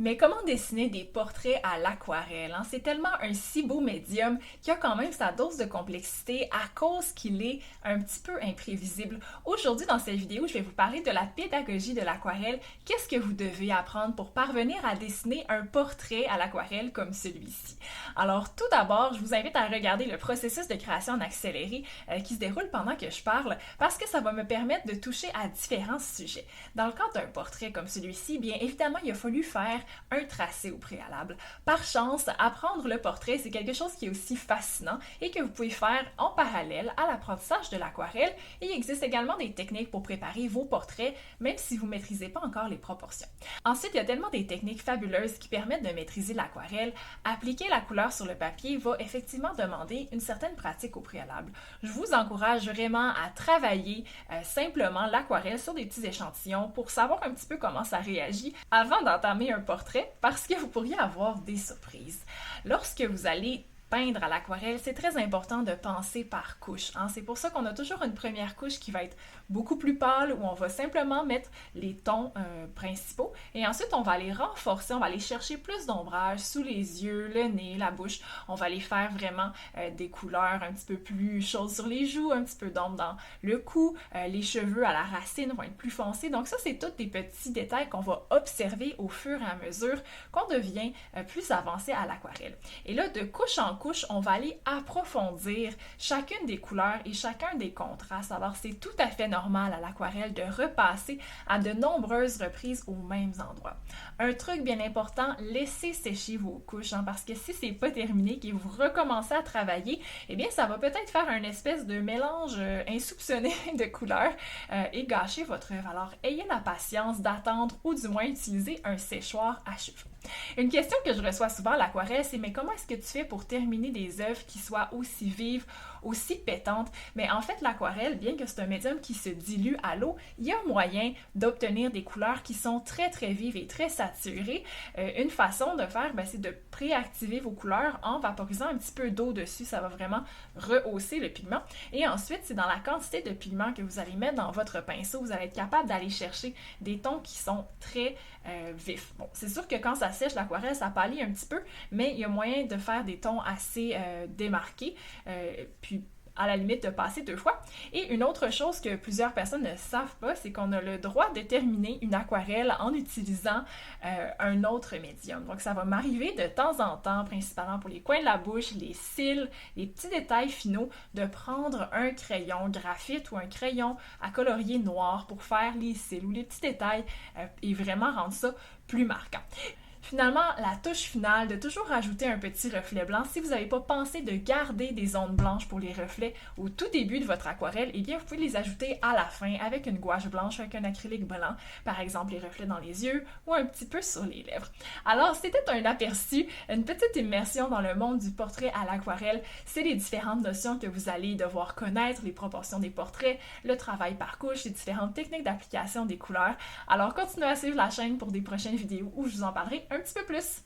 Mais comment dessiner des portraits à l'aquarelle, hein? C'est tellement un si beau médium qui a quand même sa dose de complexité à cause qu'il est un petit peu imprévisible. Aujourd'hui, dans cette vidéo, je vais vous parler de la pédagogie de l'aquarelle. Qu'est-ce que vous devez apprendre pour parvenir à dessiner un portrait à l'aquarelle comme celui-ci? Alors, tout d'abord, je vous invite à regarder le processus de création en accéléré qui se déroule pendant que je parle parce que ça va me permettre de toucher à différents sujets. Dans le cadre d'un portrait comme celui-ci, bien évidemment, il a fallu faire un tracé au préalable. Par chance, apprendre le portrait, c'est quelque chose qui est aussi fascinant et que vous pouvez faire en parallèle à l'apprentissage de l'aquarelle. Et il existe également des techniques pour préparer vos portraits, même si vous ne maîtrisez pas encore les proportions. Ensuite, il y a tellement des techniques fabuleuses qui permettent de maîtriser l'aquarelle. Appliquer la couleur sur le papier va effectivement demander une certaine pratique au préalable. Je vous encourage vraiment à travailler simplement l'aquarelle sur des petits échantillons pour savoir un petit peu comment ça réagit avant d'entamer un portrait parce que vous pourriez avoir des surprises. Lorsque vous allez peindre à l'aquarelle, c'est très important de penser par couche. Hein? C'est pour ça qu'on a toujours une première couche qui va être beaucoup plus pâle où on va simplement mettre les tons principaux et ensuite on va les renforcer, on va aller chercher plus d'ombrage sous les yeux, le nez, la bouche. On va aller faire vraiment des couleurs un petit peu plus chaudes sur les joues, un petit peu d'ombre dans le cou, les cheveux à la racine vont être plus foncés. Donc ça, c'est tous des petits détails qu'on va observer au fur et à mesure qu'on devient plus avancé à l'aquarelle. Et là, de couche en couche, on va aller approfondir chacune des couleurs et chacun des contrastes. Alors, c'est tout à fait normal à l'aquarelle de repasser à de nombreuses reprises aux mêmes endroits. Un truc bien important, laissez sécher vos couches, hein, parce que si c'est pas terminé, que vous recommencez à travailler, eh bien, ça va peut-être faire un espèce de mélange insoupçonné de couleurs et gâcher votre œuvre. Alors, ayez la patience d'attendre ou du moins utiliser un séchoir à cheveux. Une question que je reçois souvent à l'aquarelle, c'est mais comment est-ce que tu fais pour terminer des œuvres qui soient aussi vives, aussi pétantes? Mais en fait, l'aquarelle, bien que c'est un médium qui se dilue à l'eau, il y a moyen d'obtenir des couleurs qui sont très très vives et très saturées. Une façon de faire, c'est de préactiver vos couleurs en vaporisant un petit peu d'eau dessus. Ça va vraiment rehausser le pigment. Et ensuite, c'est dans la quantité de pigment que vous allez mettre dans votre pinceau, vous allez être capable d'aller chercher des tons qui sont très vifs. Bon, c'est sûr que quand ça sèche, l'aquarelle, ça pâlit un petit peu, mais il y a moyen de faire des tons assez démarqués, puis à la limite de passer 2 fois. Et une autre chose que plusieurs personnes ne savent pas, c'est qu'on a le droit de terminer une aquarelle en utilisant un autre médium. Donc ça va m'arriver de temps en temps, principalement pour les coins de la bouche, les cils, les petits détails finaux, de prendre un crayon graphite ou un crayon à colorier noir pour faire les cils ou les petits détails et vraiment rendre ça plus marquant. Finalement, la touche finale, de toujours rajouter un petit reflet blanc. Si vous n'avez pas pensé de garder des zones blanches pour les reflets au tout début de votre aquarelle, eh bien vous pouvez les ajouter à la fin avec une gouache blanche, avec un acrylique blanc, par exemple les reflets dans les yeux ou un petit peu sur les lèvres. Alors, c'était un aperçu, une petite immersion dans le monde du portrait à l'aquarelle. C'est les différentes notions que vous allez devoir connaître, les proportions des portraits, le travail par couche, les différentes techniques d'application des couleurs. Alors, continuez à suivre la chaîne pour des prochaines vidéos où je vous en parlerai un petit peu plus.